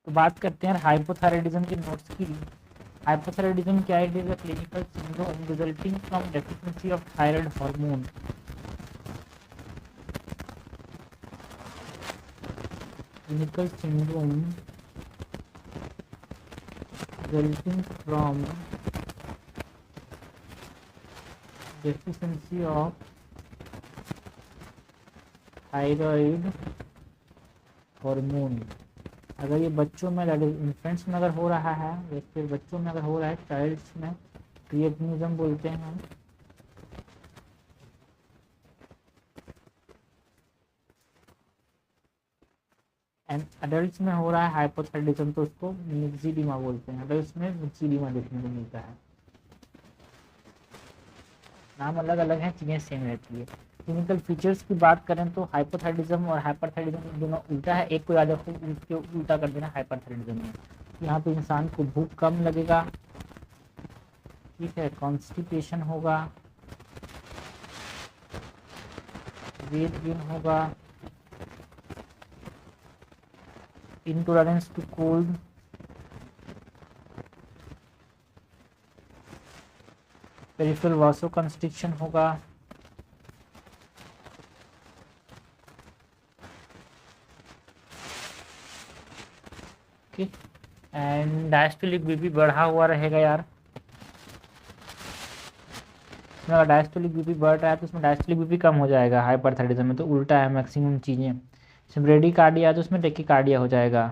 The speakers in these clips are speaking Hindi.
तो बात करते हैं हाइपोथायराइडिज्म के नोट्स की। हाइपोथायराइडिज्म क्या है? It is a clinical syndrome resulting from deficiency of thyroid hormone. Clinical syndrome resulting from deficiency of thyroid hormone। अगर ये बच्चों में इन्फेंट्स में अगर हो रहा है या फिर बच्चों में अगर हो रहा है, चाइल्ड्स में, क्रिएटिनिज्म बोलते हैं हम। एंड अडल्ट्स में हो रहा है हाइपोथायराइडिज्म तो उसको मिक्सिडिमा बोलते हैं। अडल्ट्स में मिक्सिडिमा देखने को मिलता है। नाम अलग अलग है, चीज़ें सेम रहती है। क्लिनिकल फीचर्स की बात करें तो हाइपोथायराइडिज्म और हाइपरथायराइडिज्म दोनों उल्टा है। एक को याद रखो, उसके उल्टा कर देना हाइपरथायराइडिज्म में। यहाँ पे इंसान को भूख कम लगेगा, ठीक है, कॉन्स्टिपेशन होगा, वेट गेन होगा, इंटॉलरेंस टू कोल्ड, पेरिफेरल वासोकंस्ट्रिक्शन होगा, एंड डायस्टोलिक बीपी बढ़ा हुआ रहेगा यार। अगर डायस्टोलिक बीपी बढ़ रहा है तो उसमें डायस्टोलिक बीपी कम हो जाएगा। हाइपरथायराइडिज्म में तो उल्टा है मैक्सिमम चीज़ें। जैसे ब्रेडिकार्डिया है तो उसमें टेकिकार्डिया हो जाएगा।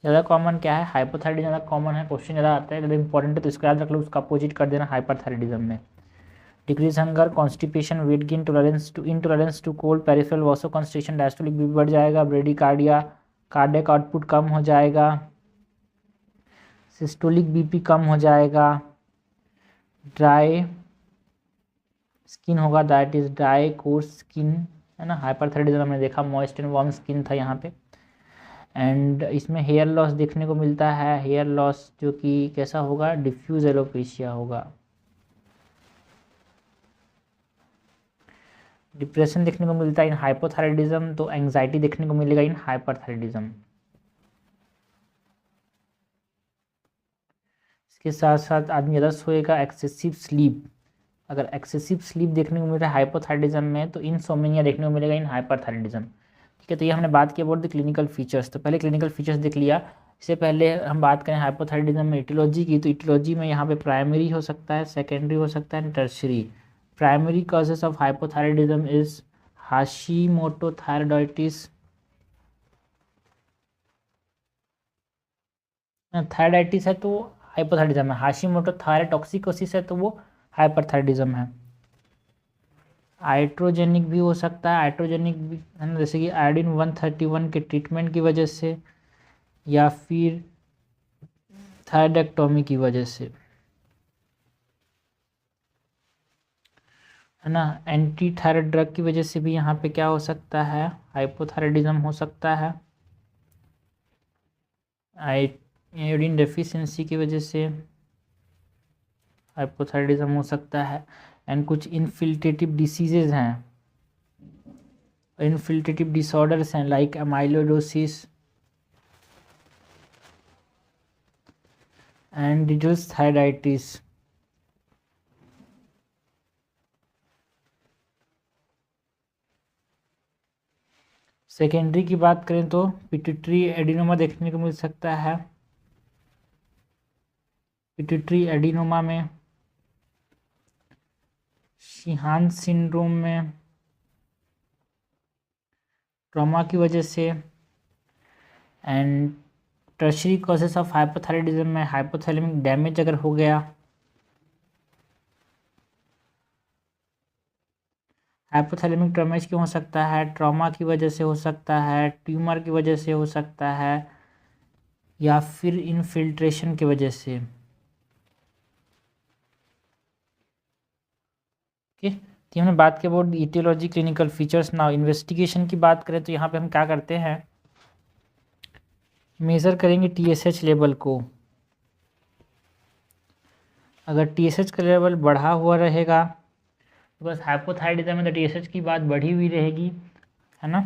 ज़्यादा कॉमन क्या है? हाइपोथायराइडिज्म ज़्यादा कॉमन है, क्वेश्चन ज़्यादा आता है। अगर इंपॉर्टेंट है तो इसका याद रख लो, उसका अपोजिट कर देना हाइपरथायराइडिज्म में। Decrease hunger, constipation, weight gain, intolerance to cold, peripheral vasoconstriction, diastolic BP बढ़ जाएगा, ब्रेडिकार्डिया, कार्डियक आउटपुट कम हो जाएगा, सिस्टोलिक बीपी कम हो जाएगा, ड्राई स्किन होगा, that is dry course skin, है ना। हाइपरथायराइडिज्म हमने देखा मॉइस्ट एंड वार्म स्किन था यहाँ पे। एंड इसमें हेयर लॉस देखने को मिलता है। हेयर लॉस जो कि कैसा होगा? डिफ्यूज एलोपेशिया होगा। डिप्रेशन देखने को मिलता है इन हाइपोथायराइडिज्म, तो एंग्जाइटी देखने को मिलेगा इन हाइपरथायराइडिज्म। इसके साथ साथ आदमी ज़्यादा सोएगा, एक्सेसिव स्लीप। अगर एक्सेसिव स्लीप देखने को मिल रहा है हाइपोथायराइडिज्म में तो इनसोम्निया देखने को मिलेगा इन हाइपरथायराइडिज्म। ठीक है, तो ये हमने बात की अबाउट द क्लिनिकल फीचर्स। तो पहले क्लिनिकल फीचर्स देख लिया। इससे पहले हम बात करें हाइपोथायराइडिज्म में इटियोलॉजी की, तो इटियोलॉजी में यहाँ पे प्राइमरी हो सकता है, सेकेंडरी हो सकता है, tertiary. Primary causes of hypothyroidism is Hashimoto thyroiditis, thyroiditis है तो हाइपोथायराइडिज्म है। हाशिमोटो थायराटॉक्सिकोसिस है तो वो हाइपरथायराइडिज्म है। आइट्रोजेनिक भी हो सकता है, आइट्रोजेनिक भी है ना, जैसे कि आयोडीन 131 के ट्रीटमेंट की वजह से या फिर थायरैक्टोमी की वजह से, है ना। एंटी थायराइड ड्रग की वजह से भी यहाँ पे क्या हो सकता है? हाइपोथायराइडिज्म हो सकता है। आयोडीन डेफिशिएंसी की वजह से हाइपोथायराइडिज्म हो सकता है। एंड कुछ इन्फिल्ट्रेटिव डिसीजेज हैं, इन्फिल्ट्रेटिव डिसऑर्डर्स हैं like amyloidosis and details thyroiditis. Secondary की बात करें तो पिट्यूटरी एडिनोमा देखने को मिल सकता है। पिट्यूटरी एडिनोमा में, शिहान सिंड्रोम में, ट्रॉमा की वजह से। And tertiary causes of hypothyroidism में हाइपोथैलेमिक डैमेज अगर हो गया, हाइपोथैलेमिक डैमेज क्यों हो सकता है? ट्रॉमा की वजह से हो सकता है, ट्यूमर की वजह से हो सकता है, या फिर इन्फिल्ट्रेशन की वजह से। ओके, तो हमने बात की about aetiology, clinical features. Now investigation की बात करें तो यहाँ पे हम क्या करते हैं? मेज़र करेंगे टीएसएच लेवल को। अगर टीएसएच का लेवल बढ़ा हुआ रहेगा तो बस हाइपोथायराइडिज्म में तो टीएसएच की बात बढ़ी हुई रहेगी, है ना।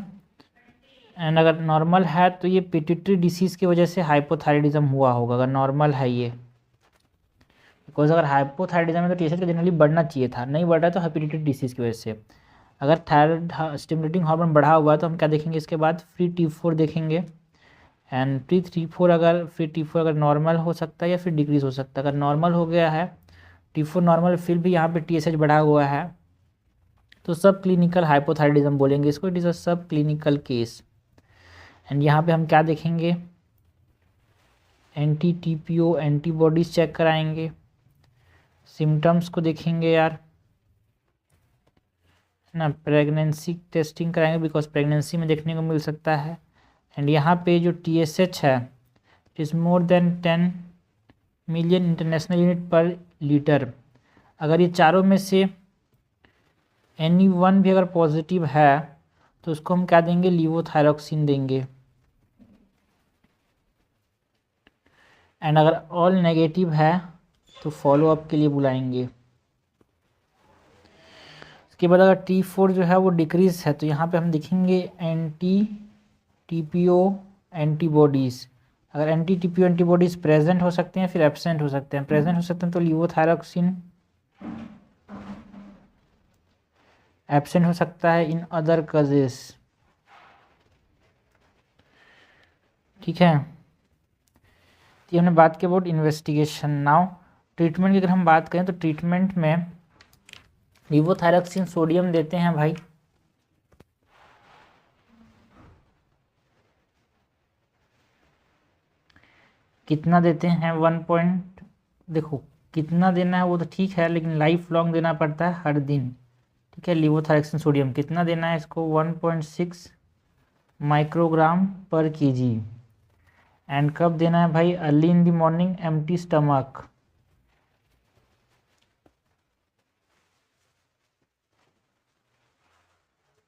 एंड अगर नॉर्मल है तो ये पिट्यूटरी डिसीज़ की वजह से हाइपोथायराइडिज्म हुआ होगा, अगर नॉर्मल है ये। बिकॉज अगर हाइपोथायराइडिज्म है तो टीएसएच का जनरली बढ़ना चाहिए था, नहीं बढ़ रहा है तो पिट्यूटरी डिसीज़ की वजह से। अगर थायराइड स्टिमुलेटिंग हार्मोन बढ़ा हुआ है तो हम क्या देखेंगे इसके बाद, फ्री T4 देखेंगे। एंड फ्री T4 अगर नॉर्मल हो सकता है या फिर डिक्रीज हो सकता है। अगर नॉर्मल हो गया है T4 नॉर्मल, फिर भी यहाँ पे TSH बढ़ा हुआ है, तो सब क्लिनिकल हाइपोथायराइडिज्म बोलेंगे इसको, इट इज़ अ सब क्लिनिकल केस। एंड यहाँ पे हम क्या देखेंगे, एंटी TPO एंटीबॉडीज़ चेक कराएंगे, सिम्टम्स को देखेंगे यार, है ना। प्रेगनेंसी टेस्टिंग कराएंगे बिकॉज प्रेगनेंसी में देखने को मिल सकता है। एंड यहाँ पे जो TSH है it is more than 10 million international unit पर लीटर। अगर ये चारों में से एनी वन भी अगर पॉजिटिव है तो उसको हम क्या देंगे, लीवोथायरॉक्सिन देंगे। एंड अगर ऑल नेगेटिव है तो फॉलोअप के लिए बुलाएंगे। इसके बाद अगर T4 जो है वो डिक्रीज है तो यहाँ पे हम देखेंगे एंटी TPO एंटीबॉडीज़। अगर एंटी TPO एंटीबॉडीज़ प्रेजेंट हो सकते हैं फिर एब्सेंट हो सकते हैं। प्रेजेंट हो सकते हैं तो लीवोथायरॉक्सिन, एब्सेंट हो सकता है इन अदर केसेस, ठीक है। तो हमने बात की अबाउट इन्वेस्टिगेशन। नाउ ट्रीटमेंट की अगर हम बात करें तो ट्रीटमेंट में लीवोथायरॉक्सिन सोडियम देते हैं भाई, कितना देते हैं 1 पॉइंट, देखो कितना देना है वो तो ठीक है लेकिन लाइफ लॉन्ग देना पड़ता है हर दिन, ठीक है। लीवोथायरॉक्सिन सोडियम कितना देना है इसको, 1.6 माइक्रोग्राम पर केजी। एंड कब देना है भाई, early in the morning empty stomach.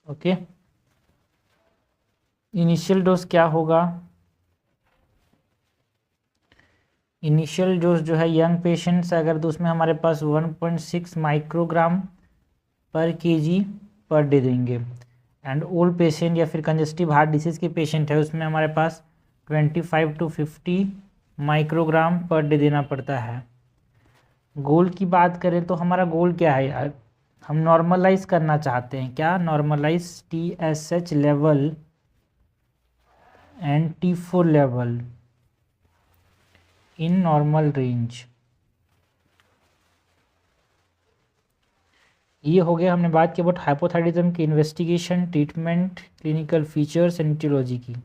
Okay, initial dose क्या होगा, इनिशियल डोज जो है यंग पेशेंट्स अगर तो उसमें हमारे पास 1.6 माइक्रोग्राम पर केजी पर डे देंगे। एंड ओल्ड पेशेंट या फिर कंजेस्टिव हार्ट डिसीज़ के पेशेंट है उसमें हमारे पास 25 to 50 माइक्रोग्राम पर डे देना पड़ता है। गोल की बात करें तो हमारा गोल क्या है यार, हम नॉर्मलाइज करना चाहते हैं, क्या, normalise TSH level and T4 level in normal range. ये हो गया, हमने बात की अबाउट हाइपोथायराइडिज्म की investigation, treatment, clinical features and aetiology की।